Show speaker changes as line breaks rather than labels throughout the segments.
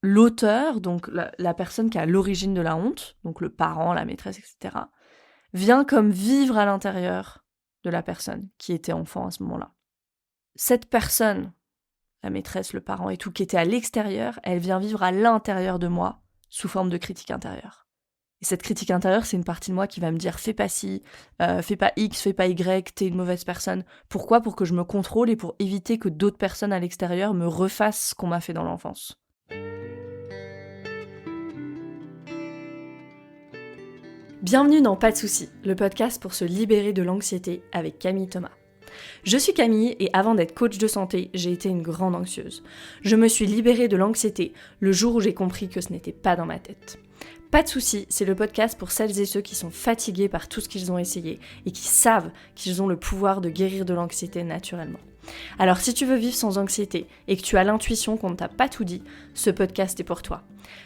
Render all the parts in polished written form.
l'auteur, donc la personne qui est à l'origine de la honte, donc le parent, la maîtresse, etc., vient comme vivre à l'intérieur de la personne qui était enfant à ce moment-là. Cette personne, la maîtresse, le parent et tout, qui était à l'extérieur, elle vient vivre à l'intérieur de moi sous forme de critique intérieure. Et cette critique intérieure, c'est une partie de moi qui va me dire fais pas ci, fais pas X, fais pas Y, t'es une mauvaise personne. Pourquoi ? Pour que je me contrôle et pour éviter que d'autres personnes à l'extérieur me refassent ce qu'on m'a fait dans l'enfance. Bienvenue dans Pas de soucis, le podcast pour se libérer de l'anxiété avec Camille Thomas. Je suis Camille et avant d'être coach de santé, j'ai été une grande anxieuse. Je me suis libérée de l'anxiété le jour où j'ai compris que ce n'était pas dans ma tête. Pas de soucis, c'est le podcast pour celles et ceux qui sont fatigués par tout ce qu'ils ont essayé et qui savent qu'ils ont le pouvoir de guérir de l'anxiété naturellement. Alors si tu veux vivre sans anxiété et que tu as l'intuition qu'on ne t'a pas tout dit, ce podcast est pour toi.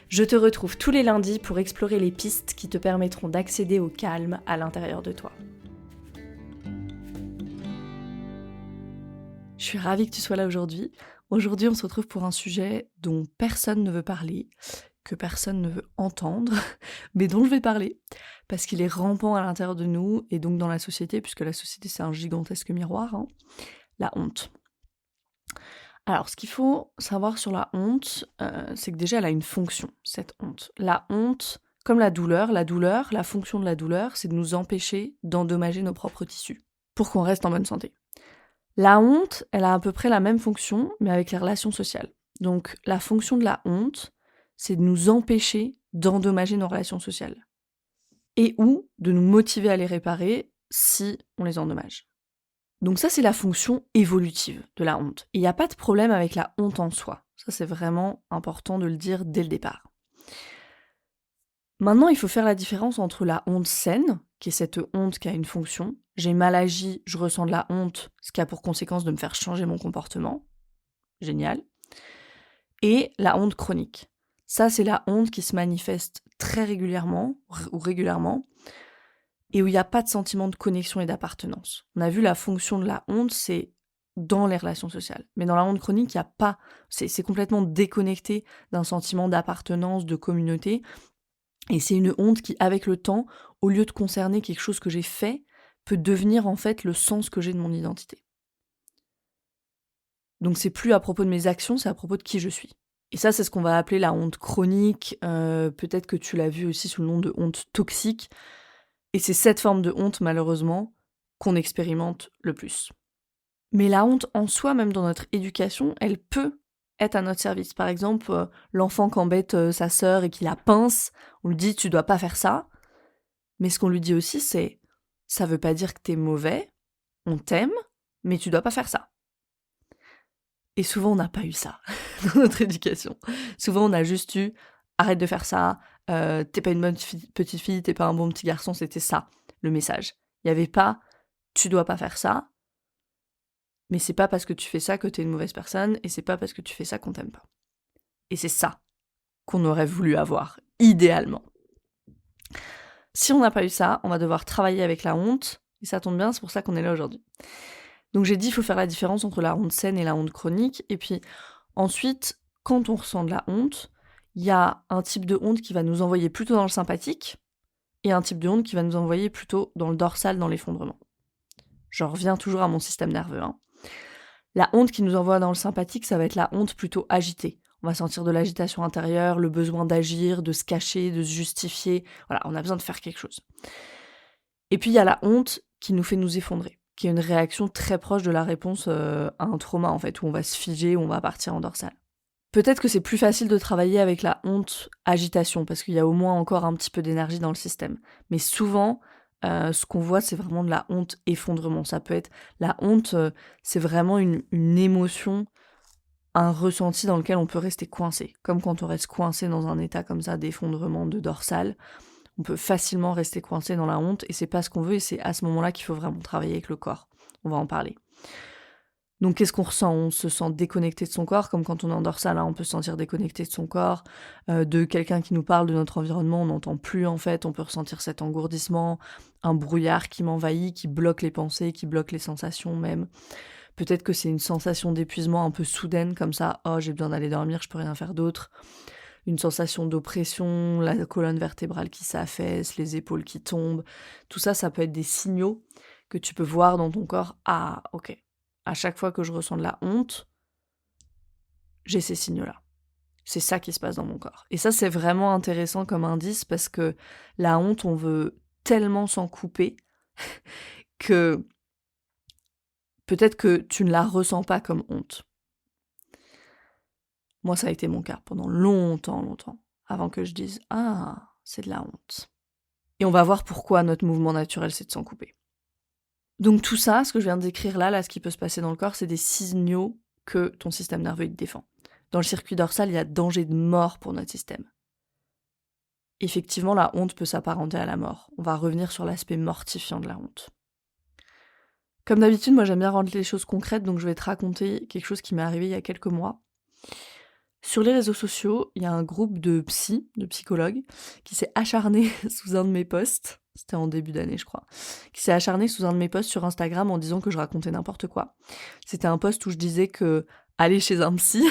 Je te retrouve tous les lundis pour explorer les pistes qui te permettront d'accéder au calme à l'intérieur de toi. Je suis ravie que tu sois là aujourd'hui. Aujourd'hui, on se retrouve pour un sujet dont personne ne veut parler, que personne ne veut entendre, mais dont je vais parler, parce qu'il est rampant à l'intérieur de nous et donc dans la société, puisque la société c'est un gigantesque miroir, la honte. Alors, ce qu'il faut savoir sur la honte, c'est que déjà elle a une fonction, cette honte. La honte, comme la douleur, la fonction de la douleur, c'est de nous empêcher d'endommager nos propres tissus, pour qu'on reste en bonne santé. La honte, elle a à peu près la même fonction, mais avec les relations sociales. Donc, la fonction de la honte, c'est de nous empêcher d'endommager nos relations sociales. Et ou de nous motiver à les réparer si on les endommage. Donc ça, c'est la fonction évolutive de la honte. Et il n'y a pas de problème avec la honte en soi. Ça, c'est vraiment important de le dire dès le départ. Maintenant, il faut faire la différence entre la honte saine, qui est cette honte qui a une fonction. J'ai mal agi, je ressens de la honte, ce qui a pour conséquence de me faire changer mon comportement. Génial. Et la honte chronique. Ça, c'est la honte qui se manifeste très régulièrement, ou régulièrement, et où il n'y a pas de sentiment de connexion et d'appartenance. On a vu la fonction de la honte, c'est dans les relations sociales. Mais dans la honte chronique, il n'y a pas, c'est complètement déconnecté d'un sentiment d'appartenance, de communauté. Et c'est une honte qui, avec le temps, au lieu de concerner quelque chose que j'ai fait, peut devenir en fait le sens que j'ai de mon identité. Donc c'est plus à propos de mes actions, c'est à propos de qui je suis. Et ça, c'est ce qu'on va appeler la honte chronique. Peut-être que tu l'as vu aussi sous le nom de honte toxique. Et c'est cette forme de honte, malheureusement, qu'on expérimente le plus. Mais la honte en soi, même dans notre éducation, elle peut être à notre service. Par exemple, l'enfant qui embête sa sœur et qui la pince, on lui dit « tu dois pas faire ça ». Mais ce qu'on lui dit aussi, c'est « ça veut pas dire que t'es mauvais, on t'aime, mais tu dois pas faire ça ». Et souvent, on n'a pas eu ça dans notre éducation. Souvent, on a juste eu « arrête de faire ça, t'es pas une bonne petite fille, t'es pas un bon petit garçon », c'était ça, le message. Il n'y avait pas « tu dois pas faire ça », mais c'est pas parce que tu fais ça que t'es une mauvaise personne, et c'est pas parce que tu fais ça qu'on t'aime pas. Et c'est ça qu'on aurait voulu avoir, idéalement. Si on n'a pas eu ça, on va devoir travailler avec la honte, et ça tombe bien, c'est pour ça qu'on est là aujourd'hui. Donc j'ai dit, il faut faire la différence entre la honte saine et la honte chronique, et puis ensuite, quand on ressent de la honte, il y a un type de honte qui va nous envoyer plutôt dans le sympathique, et un type de honte qui va nous envoyer plutôt dans le dorsal, dans l'effondrement. J'en reviens toujours à mon système nerveux. La honte qui nous envoie dans le sympathique, ça va être la honte plutôt agitée. On va sentir de l'agitation intérieure, le besoin d'agir, de se cacher, de se justifier. Voilà, on a besoin de faire quelque chose. Et puis il y a la honte qui nous fait nous effondrer, qui est une réaction très proche de la réponse à un trauma, en fait, où on va se figer, où on va partir en dorsale. Peut-être que c'est plus facile de travailler avec la honte agitation, parce qu'il y a au moins encore un petit peu d'énergie dans le système. Mais souvent, ce qu'on voit, c'est vraiment de la honte effondrement. Ça peut être la honte, c'est vraiment une émotion, un ressenti dans lequel on peut rester coincé. Comme quand on reste coincé dans un état comme ça d'effondrement, de dorsale, on peut facilement rester coincé dans la honte, et c'est pas ce qu'on veut, et c'est à ce moment-là qu'il faut vraiment travailler avec le corps. On va en parler. Donc qu'est-ce qu'on ressent ? On se sent déconnecté de son corps, comme quand on est en dorsale, on peut se sentir déconnecté de son corps, de quelqu'un qui nous parle de notre environnement, on n'entend plus en fait, on peut ressentir cet engourdissement, un brouillard qui m'envahit, qui bloque les pensées, qui bloque les sensations même. Peut-être que c'est une sensation d'épuisement un peu soudaine comme ça, oh j'ai besoin d'aller dormir, je peux rien faire d'autre. une sensation d'oppression, la colonne vertébrale qui s'affaisse, les épaules qui tombent. Tout ça, ça peut être des signaux que tu peux voir dans ton corps. Ah, ok. À chaque fois que je ressens de la honte, j'ai ces signaux-là. C'est ça qui se passe dans mon corps. Et ça, c'est vraiment intéressant comme indice parce que la honte, on veut tellement s'en couper que peut-être que tu ne la ressens pas comme honte. Moi, ça a été mon cas pendant longtemps, avant que je dise « Ah, c'est de la honte ». Et on va voir pourquoi notre mouvement naturel, c'est de s'en couper. Donc tout ça, ce que je viens de décrire là, ce qui peut se passer dans le corps, c'est des signaux que ton système nerveux il te défend. Dans le circuit dorsal, il y a danger de mort pour notre système. Effectivement, la honte peut s'apparenter à la mort. On va revenir sur l'aspect mortifiant de la honte. Comme d'habitude, moi j'aime bien rendre les choses concrètes, donc je vais te raconter quelque chose qui m'est arrivé il y a quelques mois. Sur les réseaux sociaux, il y a un groupe de psychologues, qui s'est acharné sous un de mes posts, c'était en début d'année je crois, qui s'est acharné sous un de mes posts sur Instagram en disant que je racontais n'importe quoi. C'était un post où je disais que aller chez un psy,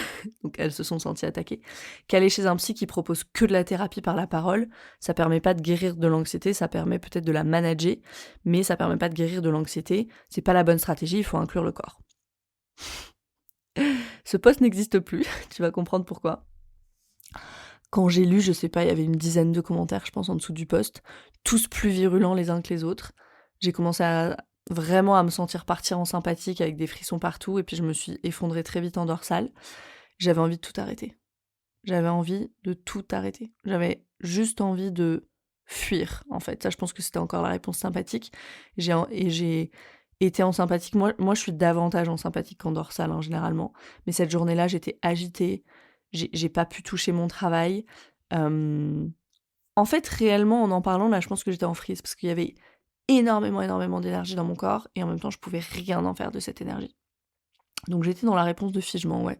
donc elles se sont senties attaquées, qu'aller chez un psy qui propose que de la thérapie par la parole, ça permet pas de guérir de l'anxiété, ça permet peut-être de la manager, mais ça permet pas de guérir de l'anxiété, c'est pas la bonne stratégie, il faut inclure le corps. Ce post n'existe plus, tu vas comprendre pourquoi. Quand j'ai lu, je sais pas, il y avait une dizaine de commentaires, je pense, en dessous du post, tous plus virulents les uns que les autres. J'ai commencé vraiment à me sentir partir en sympathique avec des frissons partout, et puis je me suis effondrée très vite en dorsale. J'avais envie de tout arrêter. J'avais envie de tout arrêter. J'avais juste envie de fuir, en fait. Ça, je pense que c'était encore la réponse sympathique. J'ai été en sympathique. Moi, je suis davantage en sympathique qu'en dorsale, hein, généralement. Mais cette journée-là, j'étais agitée. J'ai pas pu toucher mon travail. En fait, réellement, en parlant, là, je pense que j'étais en frise parce qu'il y avait énormément d'énergie dans mon corps et en même temps, je pouvais rien en faire de cette énergie. Donc, j'étais dans la réponse de figement, ouais.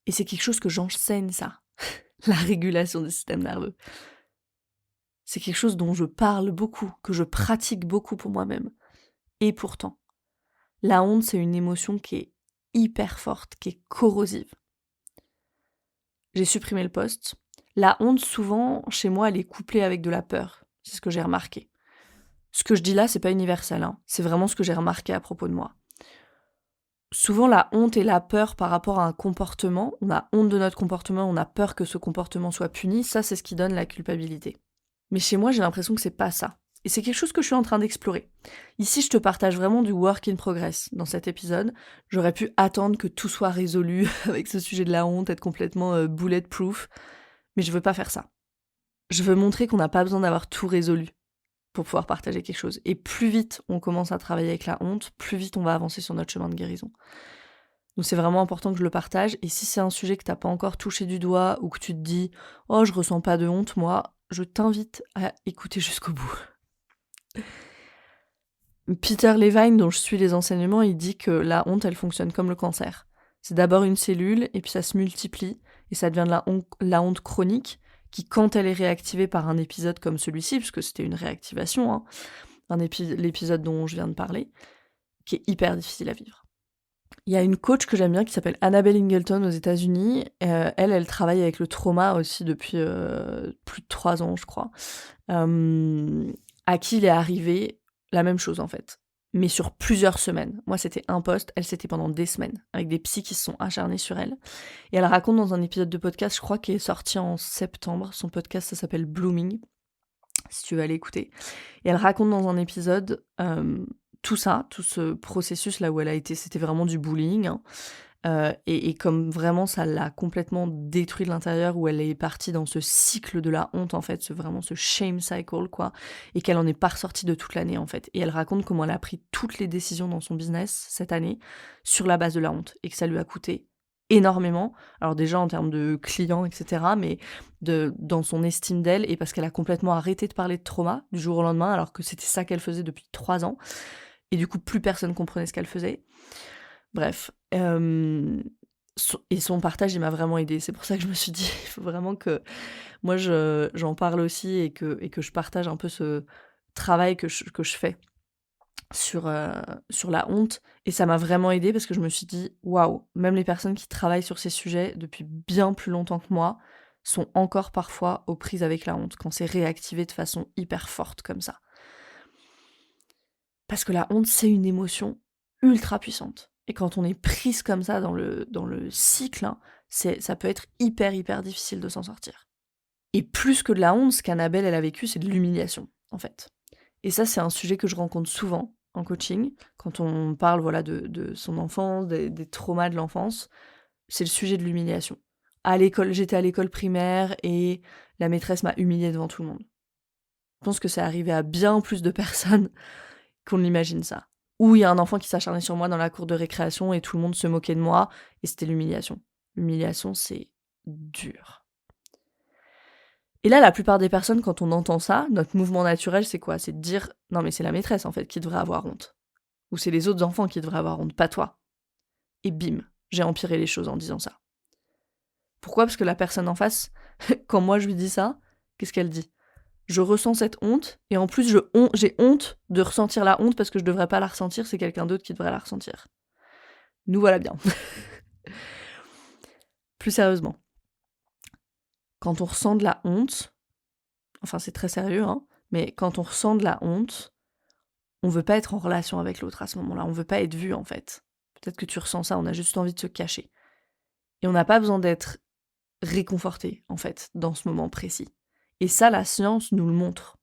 Et c'est quelque chose que j'enseigne, ça. La régulation du système nerveux. C'est quelque chose dont je parle beaucoup, que je pratique beaucoup pour moi-même. Et pourtant, la honte, c'est une émotion qui est hyper forte, qui est corrosive. J'ai supprimé le post. La honte, souvent, chez moi, elle est couplée avec de la peur. C'est ce que j'ai remarqué. Ce que je dis là, c'est pas universel, hein. C'est vraiment ce que j'ai remarqué à propos de moi. Souvent, la honte et la peur par rapport à un comportement, on a honte de notre comportement, on a peur que ce comportement soit puni, ça, c'est ce qui donne la culpabilité. Mais chez moi, j'ai l'impression que c'est pas ça. Et c'est quelque chose que je suis en train d'explorer. Ici, je te partage vraiment du work in progress dans cet épisode. J'aurais pu attendre que tout soit résolu avec ce sujet de la honte, être complètement bulletproof. Mais je veux pas faire ça. Je veux montrer qu'on n'a pas besoin d'avoir tout résolu pour pouvoir partager quelque chose. Et plus vite on commence à travailler avec la honte, plus vite on va avancer sur notre chemin de guérison. Donc c'est vraiment important que je le partage. Et si c'est un sujet que t'as pas encore touché du doigt ou que tu te dis « Oh, je ressens pas de honte, moi », je t'invite à écouter jusqu'au bout. Peter Levine, dont je suis les enseignements, il dit que la honte, elle fonctionne comme le cancer. C'est d'abord une cellule, et puis ça se multiplie, et ça devient de la honte chronique, qui, quand elle est réactivée par un épisode comme celui-ci, puisque c'était une réactivation, hein, l'épisode dont je viens de parler, qui est hyper difficile à vivre. Il y a une coach que j'aime bien qui s'appelle Annabelle Ingleton aux États-Unis. Elle travaille avec le trauma aussi depuis plus de 3 ans, je crois. À qui il est arrivé la même chose en fait, mais sur plusieurs semaines. Moi, c'était un post, elle, c'était pendant des semaines, avec des psys qui se sont acharnés sur elle. Et elle raconte dans un épisode de podcast, je crois, qui est sorti en septembre, son podcast, ça s'appelle Blooming, si tu veux aller écouter. Et elle raconte dans un épisode tout ça, tout ce processus là où elle a été, c'était vraiment du bullying, hein. Et comme vraiment ça l'a complètement détruit de l'intérieur, où elle est partie dans ce cycle de la honte en fait, vraiment ce shame cycle quoi, et qu'elle en est pas ressortie de toute l'année en fait. Et elle raconte comment elle a pris toutes les décisions dans son business cette année sur la base de la honte, et que ça lui a coûté énormément, alors déjà en termes de clients etc, mais dans son estime d'elle, et parce qu'elle a complètement arrêté de parler de trauma du jour au lendemain, alors que c'était ça qu'elle faisait depuis 3 ans, et du coup plus personne comprenait ce qu'elle faisait. Bref, et son partage, il m'a vraiment aidée. C'est pour ça que je me suis dit, il faut vraiment que moi j'en parle aussi, et que je partage un peu ce travail que je fais sur la honte et ça m'a vraiment aidée parce que je me suis dit: «Waouh, même les personnes qui travaillent sur ces sujets depuis bien plus longtemps que moi sont encore parfois aux prises avec la honte, quand c'est réactivé de façon hyper forte comme ça». Parce que la honte, c'est une émotion ultra puissante et quand on est prise comme ça dans le cycle, hein, ça peut être hyper, hyper difficile de s'en sortir. Et plus que de la honte, ce qu'Annabelle, elle a vécu, c'est de l'humiliation, en fait. Et ça, c'est un sujet que je rencontre souvent en coaching, quand on parle voilà, de son enfance, des traumas de l'enfance, c'est le sujet de l'humiliation. À l'école, j'étais à l'école primaire et la maîtresse m'a humiliée devant tout le monde. Je pense que c'est arrivé à bien plus de personnes qu'on l'imagine ça. Ou il y a un enfant qui s'acharnait sur moi dans la cour de récréation et tout le monde se moquait de moi, et c'était l'humiliation. L'humiliation, c'est dur. Et là, la plupart des personnes, quand on entend ça, notre mouvement naturel, c'est quoi? C'est de dire: «Non mais c'est la maîtresse, en fait, qui devrait avoir honte. Ou c'est les autres enfants qui devraient avoir honte, pas toi». Et bim, j'ai empiré les choses en disant ça. Pourquoi? Parce que la personne en face, quand moi je lui dis ça, qu'est-ce qu'elle dit? Je ressens cette honte, et en plus j'ai honte de ressentir la honte parce que je devrais pas la ressentir, c'est quelqu'un d'autre qui devrait la ressentir. Nous voilà bien. Plus sérieusement, quand on ressent de la honte, enfin c'est très sérieux, hein, mais quand on ressent de la honte, on veut pas être en relation avec l'autre à ce moment-là, on veut pas être vu en fait. Peut-être que tu ressens ça, on a juste envie de se cacher. Et on n'a pas besoin d'être réconforté, en fait, dans ce moment précis. Et ça, la science nous le montre.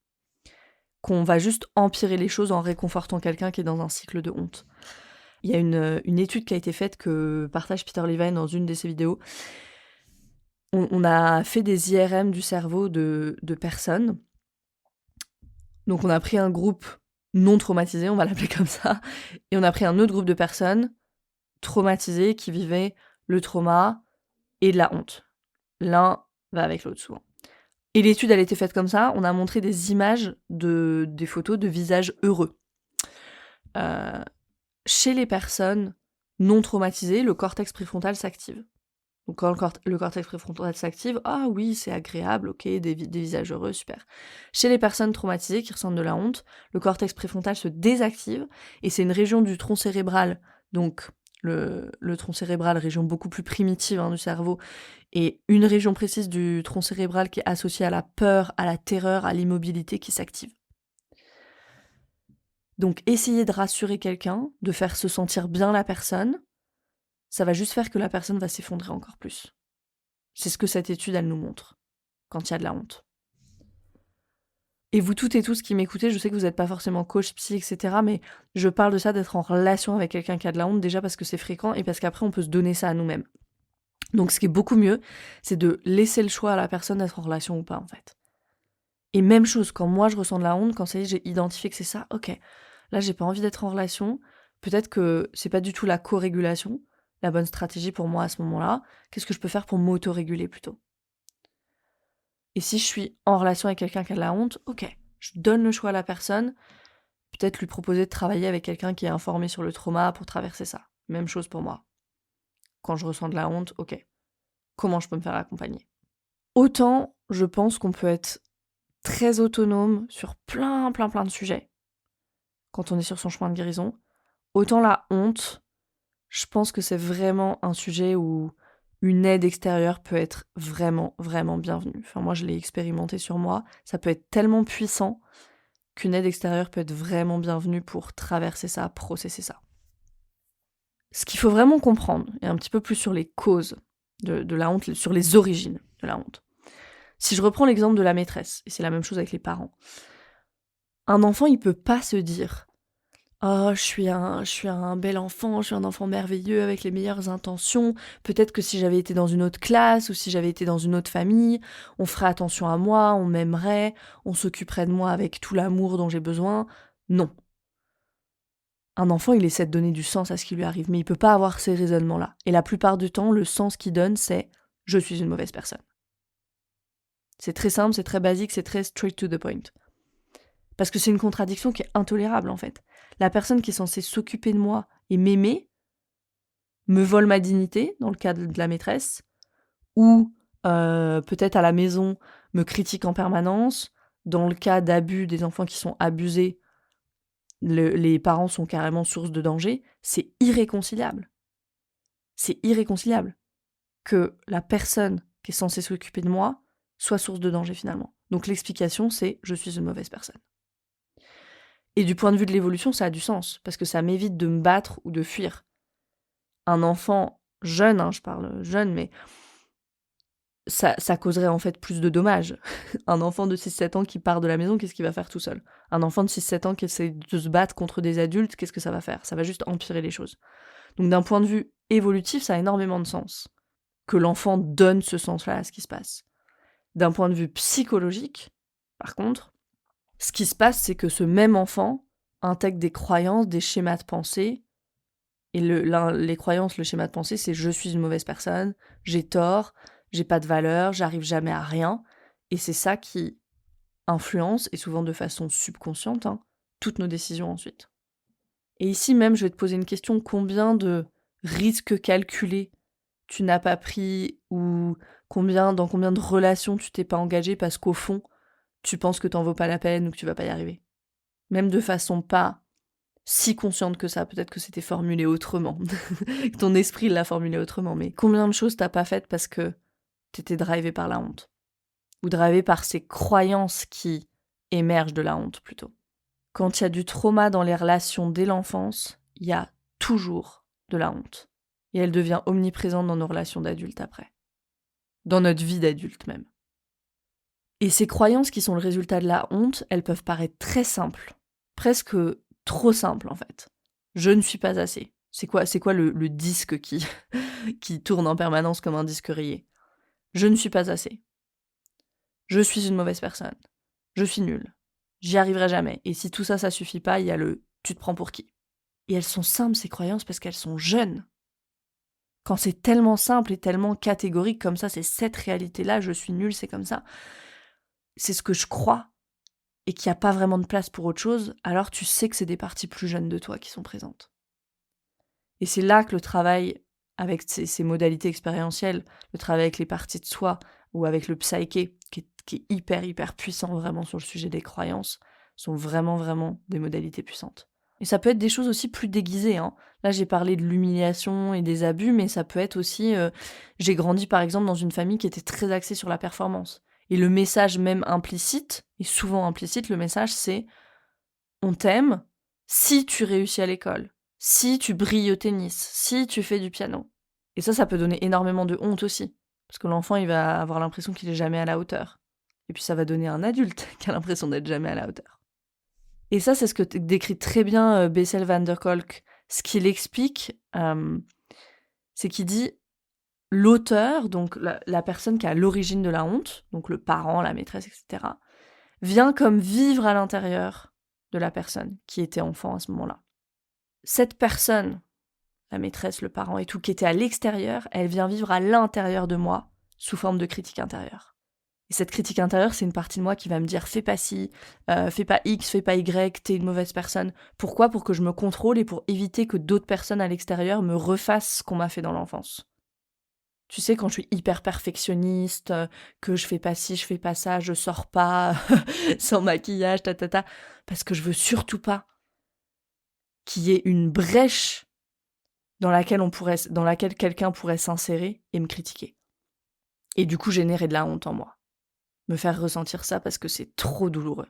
Qu'on va juste empirer les choses en réconfortant quelqu'un qui est dans un cycle de honte. Il y a une étude qui a été faite que partage Peter Levine dans une de ses vidéos. On a fait des IRM du cerveau de personnes. Donc on a pris un groupe non traumatisé, on va l'appeler comme ça, et on a pris un autre groupe de personnes traumatisées qui vivaient le trauma et de la honte. L'un va avec l'autre souvent. Et l'étude, elle était faite comme ça, on a montré des images, des photos de visages heureux. Chez les personnes non traumatisées, le cortex préfrontal s'active. Donc quand le cortex préfrontal s'active, ah oui, c'est agréable, ok, des visages heureux, super. Chez les personnes traumatisées qui ressentent de la honte, le cortex préfrontal se désactive, et c'est une région du tronc cérébral, donc le tronc cérébral, région beaucoup plus primitive du cerveau, et une région précise du tronc cérébral qui est associée à la peur, à la terreur, à l'immobilité qui s'active. Donc essayer de rassurer quelqu'un, de faire se sentir bien la personne, ça va juste faire que la personne va s'effondrer encore plus. C'est ce que cette étude, elle nous montre, quand il y a de la honte. Et vous toutes et tous qui m'écoutez, je sais que vous n'êtes pas forcément coach, psy, etc., mais je parle de ça, d'être en relation avec quelqu'un qui a de la honte, déjà parce que c'est fréquent, et parce qu'après on peut se donner ça à nous-mêmes. Donc ce qui est beaucoup mieux, c'est de laisser le choix à la personne d'être en relation ou pas, en fait. Et même chose, quand moi je ressens de la honte, quand ça y est, j'ai identifié que c'est ça, ok, là j'ai pas envie d'être en relation, peut-être que c'est pas du tout la co-régulation, la bonne stratégie pour moi à ce moment-là, qu'est-ce que je peux faire pour m'auto-réguler plutôt? Et si je suis en relation avec quelqu'un qui a de la honte, ok, je donne le choix à la personne, peut-être lui proposer de travailler avec quelqu'un qui est informé sur le trauma pour traverser ça. Même chose pour moi. Quand je ressens de la honte, ok, comment je peux me faire accompagner? Autant, je pense qu'on peut être très autonome sur plein de sujets quand on est sur son chemin de guérison, autant la honte, je pense que c'est vraiment un sujet où une aide extérieure peut être vraiment bienvenue. Enfin, moi, je l'ai expérimenté sur moi. Ça peut être tellement puissant qu'une aide extérieure peut être vraiment bienvenue pour traverser ça, processer ça. Ce qu'il faut vraiment comprendre, et un petit peu plus sur les causes de la honte, sur les origines de la honte. Si je reprends l'exemple de la maîtresse, et c'est la même chose avec les parents, un enfant, il peut pas se dire «Oh, je suis un bel enfant, je suis un enfant merveilleux avec les meilleures intentions. Peut-être que si j'avais été dans une autre classe ou si j'avais été dans une autre famille, on ferait attention à moi, on m'aimerait, on s'occuperait de moi avec tout l'amour dont j'ai besoin.» Non. Un enfant, il essaie de donner du sens à ce qui lui arrive, mais il peut pas avoir ces raisonnements-là. Et la plupart du temps, le sens qu'il donne, c'est « je suis une mauvaise personne ». C'est très simple, c'est très basique, c'est très straight to the point. Parce que c'est une contradiction qui est intolérable, en fait. La personne qui est censée s'occuper de moi et m'aimer me vole ma dignité, dans le cas de la maîtresse, ou peut-être à la maison me critique en permanence, dans le cas d'abus des enfants qui sont abusés, les parents sont carrément source de danger, c'est irréconciliable. C'est irréconciliable que la personne qui est censée s'occuper de moi soit source de danger finalement. Donc l'explication, c'est je suis une mauvaise personne. Et du point de vue de l'évolution, ça a du sens, parce que ça m'évite de me battre ou de fuir. Un enfant jeune, je parle jeune, mais ça causerait en fait plus de dommages. Un enfant de 6-7 ans qui part de la maison, qu'est-ce qu'il va faire tout seul? Un enfant de 6-7 ans qui essaie de se battre contre des adultes, qu'est-ce que ça va faire? Ça va juste empirer les choses. Donc d'un point de vue évolutif, ça a énormément de sens que l'enfant donne ce sens-là à ce qui se passe. D'un point de vue psychologique, par contre, ce qui se passe, c'est que ce même enfant intègre des croyances, des schémas de pensée. Et les croyances, le schéma de pensée, c'est je suis une mauvaise personne, j'ai tort, j'ai pas de valeur, j'arrive jamais à rien. Et c'est ça qui influence, et souvent de façon subconsciente, toutes nos décisions ensuite. Et ici même, je vais te poser une question, combien de risques calculés tu n'as pas pris, ou dans combien de relations tu t'es pas engagé parce qu'au fond, tu penses que t'en vaux pas la peine ou que tu vas pas y arriver. Même de façon pas si consciente que ça, peut-être que c'était formulé autrement. Ton esprit l'a formulé autrement, mais combien de choses t'as pas faites parce que t'étais drivé par la honte? Ou drivé par ces croyances qui émergent de la honte, plutôt. Quand il y a du trauma dans les relations dès l'enfance, il y a toujours de la honte. Et elle devient omniprésente dans nos relations d'adultes après. Dans notre vie d'adulte même. Et ces croyances qui sont le résultat de la honte, elles peuvent paraître très simples. Presque trop simples en fait. Je ne suis pas assez. C'est quoi le disque qui tourne en permanence comme un disque rayé? Je ne suis pas assez. Je suis une mauvaise personne. Je suis nulle. J'y arriverai jamais. Et si tout ça, ça suffit pas, il y a le « tu te prends pour qui ?» Et elles sont simples, ces croyances, parce qu'elles sont jeunes. Quand c'est tellement simple et tellement catégorique comme ça, c'est cette réalité-là, je suis nulle, c'est comme ça. C'est ce que je crois, et qu'il n'y a pas vraiment de place pour autre chose, alors tu sais que c'est des parties plus jeunes de toi qui sont présentes. Et c'est là que le travail avec ces modalités expérientielles, le travail avec les parties de soi, ou avec le psyché, qui est hyper puissant vraiment sur le sujet des croyances, sont vraiment des modalités puissantes. Et ça peut être des choses aussi plus déguisées. Là, j'ai parlé de l'humiliation et des abus, mais ça peut être aussi... j'ai grandi par exemple dans une famille qui était très axée sur la performance. Et le message même implicite, et souvent implicite, le message c'est « on t'aime si tu réussis à l'école, si tu brilles au tennis, si tu fais du piano ». Et ça peut donner énormément de honte aussi. Parce que l'enfant, il va avoir l'impression qu'il est jamais à la hauteur. Et puis ça va donner un adulte qui a l'impression d'être jamais à la hauteur. Et ça, c'est ce que décrit très bien Bessel van der Kolk. Ce qu'il explique, c'est qu'il dit l'auteur, donc la personne qui est à l'origine de la honte, donc le parent, la maîtresse, etc., vient comme vivre à l'intérieur de la personne qui était enfant à ce moment-là. Cette personne, la maîtresse, le parent et tout, qui était à l'extérieur, elle vient vivre à l'intérieur de moi, sous forme de critique intérieure. Et cette critique intérieure, c'est une partie de moi qui va me dire « fais pas ci, fais pas X, fais pas Y, t'es une mauvaise personne ». Pourquoi ? Pour que je me contrôle et pour éviter que d'autres personnes à l'extérieur me refassent ce qu'on m'a fait dans l'enfance. Tu sais, quand je suis hyper perfectionniste, que je fais pas ci, je fais pas ça, je sors pas sans maquillage, parce que je veux surtout pas qu'il y ait une brèche dans laquelle quelqu'un pourrait s'insérer et me critiquer. Et du coup, générer de la honte en moi. Me faire ressentir ça parce que c'est trop douloureux.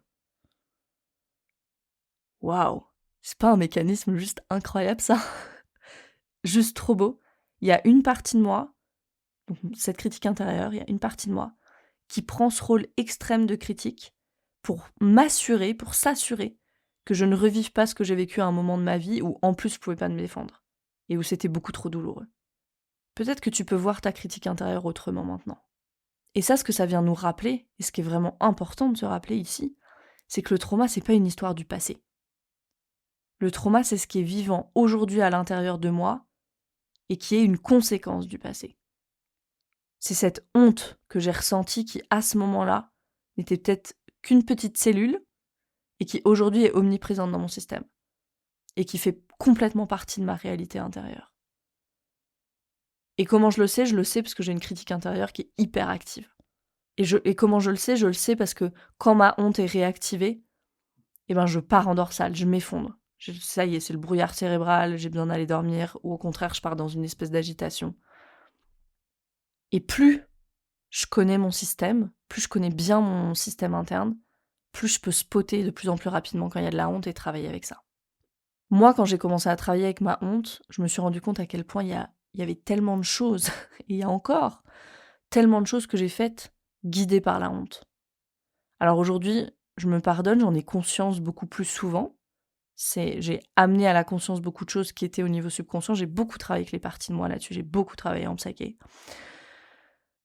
Waouh, c'est pas un mécanisme juste incroyable ça? Juste trop beau. Il y a une partie de moi, donc cette critique intérieure, il y a une partie de moi qui prend ce rôle extrême de critique pour s'assurer que je ne revive pas ce que j'ai vécu à un moment de ma vie où en plus je pouvais pas me défendre et où c'était beaucoup trop douloureux. Peut-être que tu peux voir ta critique intérieure autrement maintenant. Et ça, ce que ça vient nous rappeler, et ce qui est vraiment important de se rappeler ici, c'est que le trauma, c'est pas une histoire du passé. Le trauma, c'est ce qui est vivant aujourd'hui à l'intérieur de moi et qui est une conséquence du passé. C'est cette honte que j'ai ressentie qui, à ce moment-là, n'était peut-être qu'une petite cellule et qui aujourd'hui est omniprésente dans mon système et qui fait complètement partie de ma réalité intérieure. Et comment je le sais? Je le sais parce que j'ai une critique intérieure qui est hyper active. Et comment je le sais? Je le sais parce que quand ma honte est réactivée, je pars en dorsale, je m'effondre. Ça y est, c'est le brouillard cérébral, j'ai besoin d'aller dormir, ou au contraire, je pars dans une espèce d'agitation. Et plus je connais mon système, plus je connais bien mon système interne, plus je peux spotter de plus en plus rapidement quand il y a de la honte et travailler avec ça. Moi, quand j'ai commencé à travailler avec ma honte, je me suis rendu compte à quel point il y avait tellement de choses, et il y a encore tellement de choses que j'ai faites guidées par la honte. Alors aujourd'hui, je me pardonne, j'en ai conscience beaucoup plus souvent. J'ai amené à la conscience beaucoup de choses qui étaient au niveau subconscient. J'ai beaucoup travaillé avec les parties de moi là-dessus, j'ai beaucoup travaillé en psyché.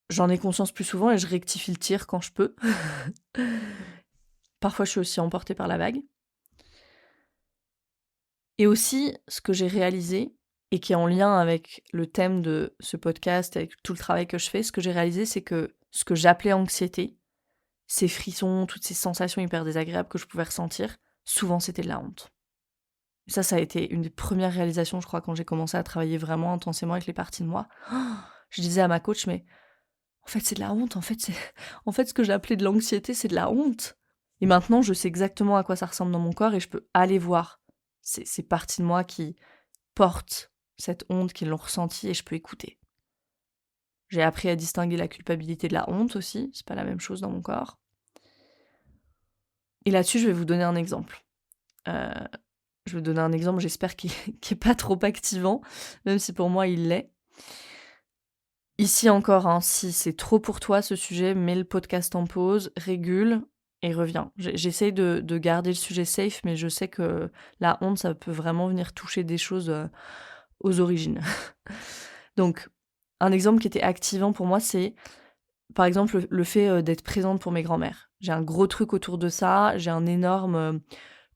J'en ai conscience plus souvent et je rectifie le tir quand je peux. Parfois, je suis aussi emportée par la vague. Et aussi, ce que j'ai réalisé, et qui est en lien avec le thème de ce podcast, avec tout le travail que je fais, ce que j'ai réalisé, c'est que ce que j'appelais anxiété, ces frissons, toutes ces sensations hyper désagréables que je pouvais ressentir, souvent c'était de la honte. Et ça a été une des premières réalisations, je crois, quand j'ai commencé à travailler vraiment intensément avec les parties de moi. Je disais à ma coach, mais en fait, c'est de la honte. En fait, ce que j'appelais de l'anxiété, c'est de la honte. Et maintenant, je sais exactement à quoi ça ressemble dans mon corps et je peux aller voir ces parties de moi qui portent cette honte, qui l'ont ressentie, et je peux écouter. J'ai appris à distinguer la culpabilité de la honte aussi, c'est pas la même chose dans mon corps. Et là-dessus, je vais vous donner un exemple. Je vais vous donner un exemple, j'espère qu'il est pas trop activant, même si pour moi il l'est. Ici encore, hein, si c'est trop pour toi ce sujet, mets le podcast en pause, régule et reviens. J'essaye de garder le sujet safe, mais je sais que la honte, ça peut vraiment venir toucher des choses aux origines. Donc, un exemple qui était activant pour moi, c'est par exemple le fait d'être présente pour mes grands-mères. J'ai un gros truc autour de ça, j'ai un énorme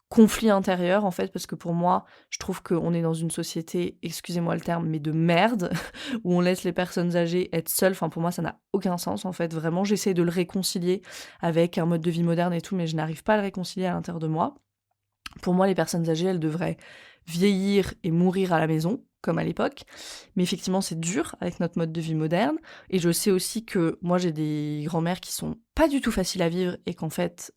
conflit intérieur en fait, parce que pour moi, je trouve qu'on est dans une société, excusez-moi le terme, mais de merde, où on laisse les personnes âgées être seules. Enfin, pour moi, ça n'a aucun sens en fait. Vraiment, j'essaie de le réconcilier avec un mode de vie moderne et tout, mais je n'arrive pas à le réconcilier à l'intérieur de moi. Pour moi, les personnes âgées, elles devraient vieillir et mourir à la maison, comme à l'époque. Mais effectivement, c'est dur avec notre mode de vie moderne. Et je sais aussi que moi, j'ai des grands-mères qui sont pas du tout faciles à vivre et qu'en fait,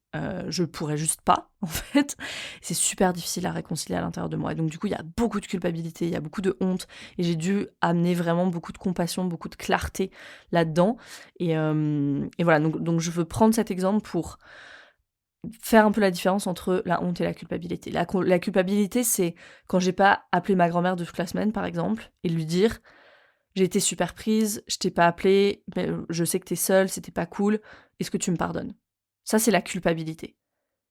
je pourrais juste pas, en fait. C'est super difficile à réconcilier à l'intérieur de moi. Et donc, du coup, il y a beaucoup de culpabilité, il y a beaucoup de honte. Et j'ai dû amener vraiment beaucoup de compassion, beaucoup de clarté là-dedans. Et voilà, donc je veux prendre cet exemple pour faire un peu la différence entre la honte et la culpabilité. La culpabilité, c'est quand j'ai pas appelé ma grand-mère de toute la semaine, par exemple, et lui dire: «J'ai été super prise, je t'ai pas appelé, mais je sais que t'es seule, c'était pas cool, est-ce que tu me pardonnes?» Ça, c'est la culpabilité.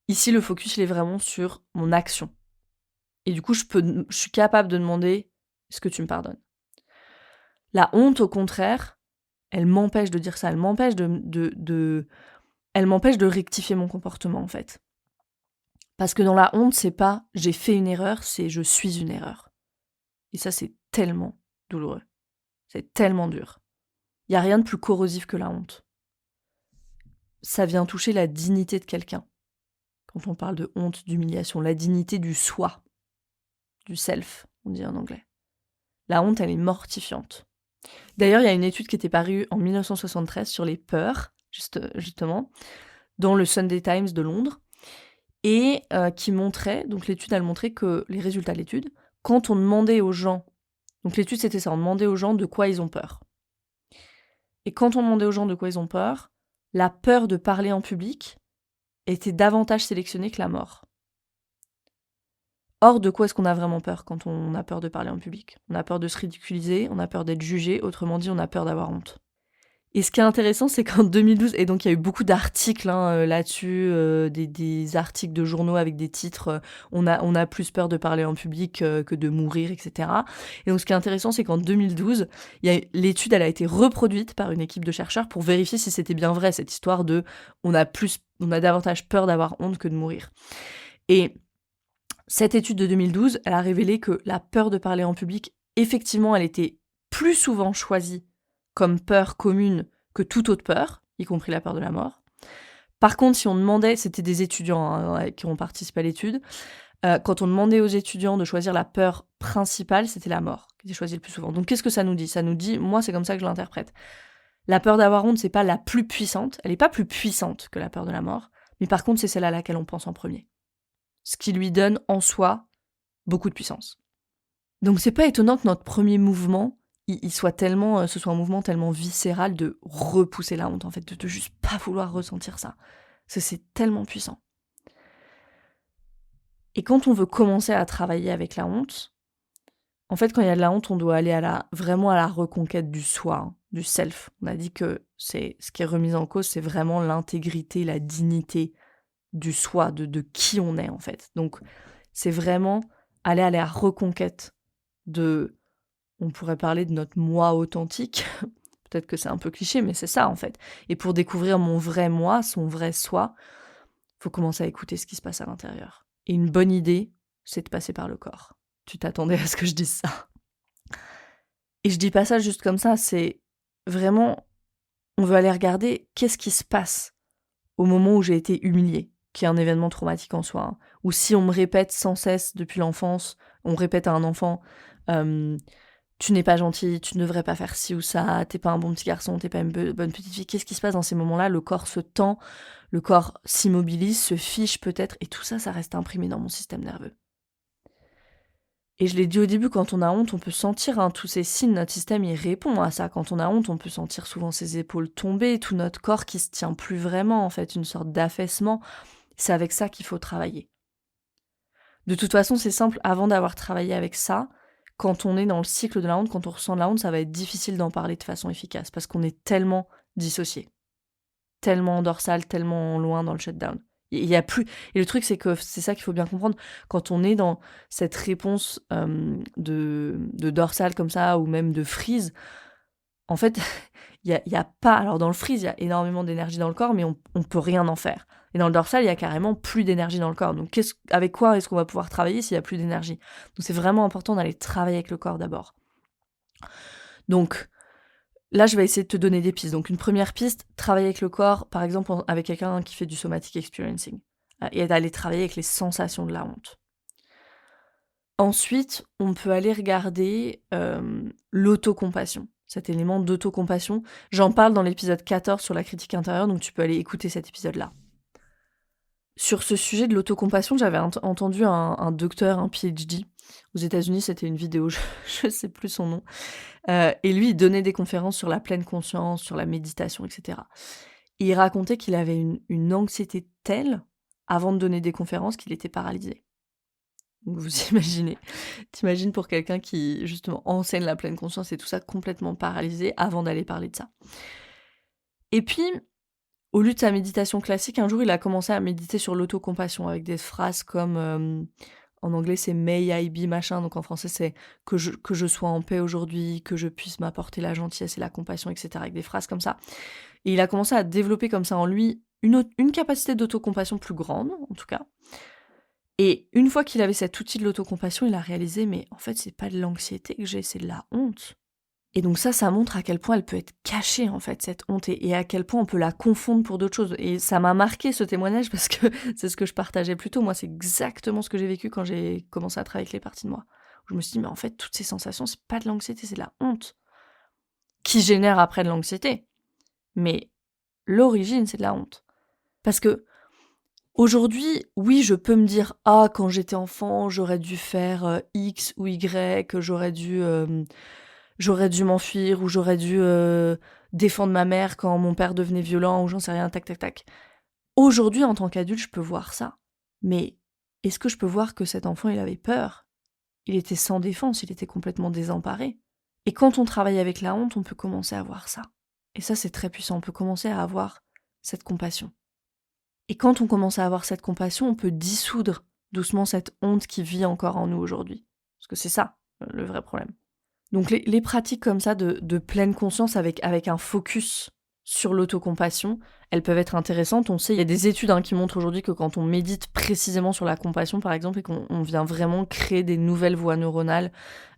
Ici, le focus, il est vraiment sur mon action. Et du coup, je suis capable de demander: «Est-ce que tu me pardonnes?» La honte, au contraire, elle m'empêche de dire ça, elle m'empêche de rectifier mon comportement, en fait. Parce que dans la honte, c'est pas j'ai fait une erreur, c'est je suis une erreur. Et ça, c'est tellement douloureux. C'est tellement dur. Il y a rien de plus corrosif que la honte. Ça vient toucher la dignité de quelqu'un. Quand on parle de honte, d'humiliation, la dignité du soi, du self, on dit en anglais. La honte, elle est mortifiante. D'ailleurs, il y a une étude qui était parue en 1973 sur les peurs, justement, dans le Sunday Times de Londres, et qui montrait, donc l'étude, elle montrait que les résultats de l'étude, quand on demandait aux gens, donc l'étude c'était ça, on demandait aux gens de quoi ils ont peur. Et quand on demandait aux gens de quoi ils ont peur, la peur de parler en public était davantage sélectionnée que la mort. Or, de quoi est-ce qu'on a vraiment peur quand on a peur de parler en public? On a peur de se ridiculiser, on a peur d'être jugé, autrement dit, on a peur d'avoir honte. Et ce qui est intéressant, c'est qu'en 2012, et donc il y a eu beaucoup d'articles là-dessus, des articles de journaux avec des titres on a plus peur de parler en public que de mourir, etc. Et donc ce qui est intéressant, c'est qu'en 2012, l'étude elle a été reproduite par une équipe de chercheurs pour vérifier si c'était bien vrai, cette histoire de on a davantage peur d'avoir honte que de mourir. Et cette étude de 2012, elle a révélé que la peur de parler en public, effectivement, elle était plus souvent choisie comme peur commune que toute autre peur, y compris la peur de la mort. Par contre, si on demandait, c'était des étudiants qui ont participé à l'étude, quand on demandait aux étudiants de choisir la peur principale, c'était la mort qui était choisie le plus souvent. Donc qu'est-ce que ça nous dit? Ça nous dit, moi c'est comme ça que je l'interprète. La peur d'avoir honte, c'est pas la plus puissante, elle n'est pas plus puissante que la peur de la mort, mais par contre c'est celle à laquelle on pense en premier. Ce qui lui donne en soi beaucoup de puissance. Donc c'est pas étonnant que notre premier mouvement, il soit tellement, ce soit un mouvement tellement viscéral de repousser la honte, en fait, de juste pas vouloir ressentir ça. C'est tellement puissant. Et quand on veut commencer à travailler avec la honte, en fait, quand il y a de la honte, on doit aller vraiment à la reconquête du soi, hein, du self. On a dit que c'est ce qui est remis en cause, c'est vraiment l'intégrité, la dignité du soi, de qui on est, en fait. Donc, c'est vraiment aller à la reconquête de, on pourrait parler de notre moi authentique. Peut-être que c'est un peu cliché, mais c'est ça, en fait. Et pour découvrir mon vrai moi, son vrai soi, faut commencer à écouter ce qui se passe à l'intérieur. Et une bonne idée, c'est de passer par le corps. Tu t'attendais à ce que je dise ça. Et je dis pas ça juste comme ça, c'est vraiment, on veut aller regarder qu'est-ce qui se passe au moment où j'ai été humiliée, qui est un événement traumatique en soi, hein. Ou si on me répète sans cesse depuis l'enfance, on répète à un enfant, tu n'es pas gentil, tu ne devrais pas faire ci ou ça, t'es pas un bon petit garçon, t'es pas une bonne petite fille. Qu'est-ce qui se passe dans ces moments-là? Le corps se tend, le corps s'immobilise, se fiche peut-être, et tout ça, ça reste imprimé dans mon système nerveux. Et je l'ai dit au début, quand on a honte, on peut sentir tous ces signes, notre système il répond à ça. Quand on a honte, on peut sentir souvent ses épaules tomber, tout notre corps qui se tient plus vraiment, en fait, une sorte d'affaissement. C'est avec ça qu'il faut travailler. De toute façon, c'est simple, avant d'avoir travaillé avec ça, quand on est dans le cycle de la honte, quand on ressent de la honte, ça va être difficile d'en parler de façon efficace, parce qu'on est tellement dissocié, tellement en dorsal, tellement loin dans le shutdown. Il y a plus. Et le truc, c'est que c'est ça qu'il faut bien comprendre. Quand on est dans cette réponse de dorsal comme ça, ou même de freeze, en fait, il y a pas. Alors, dans le freeze, il y a énormément d'énergie dans le corps, mais on peut rien en faire. Et dans le dorsal, il y a carrément plus d'énergie dans le corps. Donc, avec quoi est-ce qu'on va pouvoir travailler s'il y a plus d'énergie? Donc, c'est vraiment important d'aller travailler avec le corps d'abord. Donc, là, je vais essayer de te donner des pistes. Donc, une première piste, travailler avec le corps, par exemple, avec quelqu'un qui fait du somatic experiencing. Et d'aller travailler avec les sensations de la honte. Ensuite, on peut aller regarder l'autocompassion. Cet élément d'autocompassion. J'en parle dans l'épisode 14 sur la critique intérieure, donc tu peux aller écouter cet épisode-là. Sur ce sujet de l'autocompassion, j'avais entendu un docteur, un PhD, aux États-Unis, c'était une vidéo, je ne sais plus son nom, et lui, il donnait des conférences sur la pleine conscience, sur la méditation, etc. Et il racontait qu'il avait une anxiété telle, avant de donner des conférences, qu'il était paralysé. Donc vous imaginez, t'imagines pour quelqu'un qui, justement, enseigne la pleine conscience et tout ça, complètement paralysé, avant d'aller parler de ça. Et puis, au lieu de sa méditation classique, un jour, il a commencé à méditer sur l'autocompassion avec des phrases comme, en anglais, c'est May I be machin, donc en français, c'est que je sois en paix aujourd'hui, que je puisse m'apporter la gentillesse et la compassion, etc., avec des phrases comme ça. Et il a commencé à développer comme ça en lui une capacité d'autocompassion plus grande, en tout cas. Et une fois qu'il avait cet outil de l'autocompassion, il a réalisé, mais en fait, c'est pas de l'anxiété que j'ai, c'est de la honte. Et donc ça montre à quel point elle peut être cachée, en fait, cette honte, et à quel point on peut la confondre pour d'autres choses. Et ça m'a marqué, ce témoignage, parce que c'est ce que je partageais plus tôt. Moi, c'est exactement ce que j'ai vécu quand j'ai commencé à travailler avec les parties de moi. Je me suis dit, mais en fait, toutes ces sensations, c'est pas de l'anxiété, c'est de la honte. Qui génère après de l'anxiété. Mais l'origine, c'est de la honte. Parce que, aujourd'hui, oui, je peux me dire, ah, quand j'étais enfant, j'aurais dû faire X ou Y, j'aurais dû m'enfuir, ou j'aurais dû défendre ma mère quand mon père devenait violent, ou j'en sais rien, tac, tac, tac. Aujourd'hui, en tant qu'adulte, je peux voir ça. Mais est-ce que je peux voir que cet enfant, il avait peur? Il était sans défense, il était complètement désemparé. Et quand on travaille avec la honte, on peut commencer à voir ça. Et ça, c'est très puissant. On peut commencer à avoir cette compassion. Et quand on commence à avoir cette compassion, on peut dissoudre doucement cette honte qui vit encore en nous aujourd'hui. Parce que c'est ça, le vrai problème. Donc les pratiques comme ça de pleine conscience avec un focus sur l'autocompassion, elles peuvent être intéressantes. On sait, il y a des études qui montrent aujourd'hui que quand on médite précisément sur la compassion, par exemple, et qu'on vient vraiment créer des nouvelles voies neuronales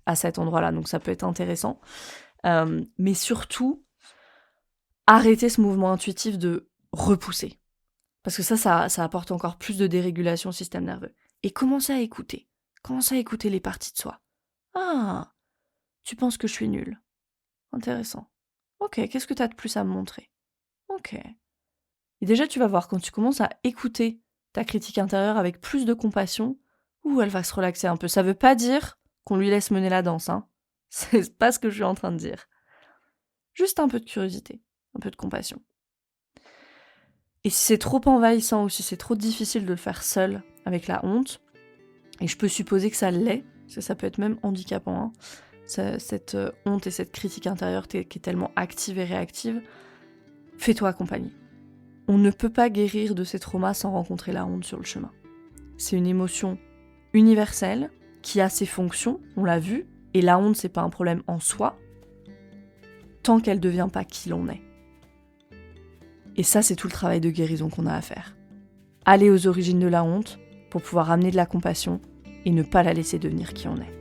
à cet endroit-là. Donc ça peut être intéressant. Mais surtout, arrêter ce mouvement intuitif de repousser. Parce que ça apporte encore plus de dérégulation au système nerveux. Et commencer à écouter. Commencer à écouter les parties de soi. Ah, tu penses que je suis nulle. Intéressant. Ok, qu'est-ce que tu as de plus à me montrer? Ok. Et déjà, tu vas voir, quand tu commences à écouter ta critique intérieure avec plus de compassion, elle va se relaxer un peu. Ça veut pas dire qu'on lui laisse mener la danse, hein. C'est pas ce que je suis en train de dire. Juste un peu de curiosité, un peu de compassion. Et si c'est trop envahissant ou si c'est trop difficile de le faire seul avec la honte, et je peux supposer que ça l'est, ça peut être même handicapant, hein, cette honte et cette critique intérieure qui est tellement active et réactive, fais-toi accompagner. On ne peut pas guérir de ces traumas sans rencontrer la honte sur le chemin. C'est une émotion universelle qui a ses fonctions, on l'a vu, et la honte c'est pas un problème en soi, tant qu'elle ne devient pas qui l'on est. Et ça, c'est tout le travail de guérison qu'on a à faire. Aller aux origines de la honte pour pouvoir amener de la compassion et ne pas la laisser devenir qui on est.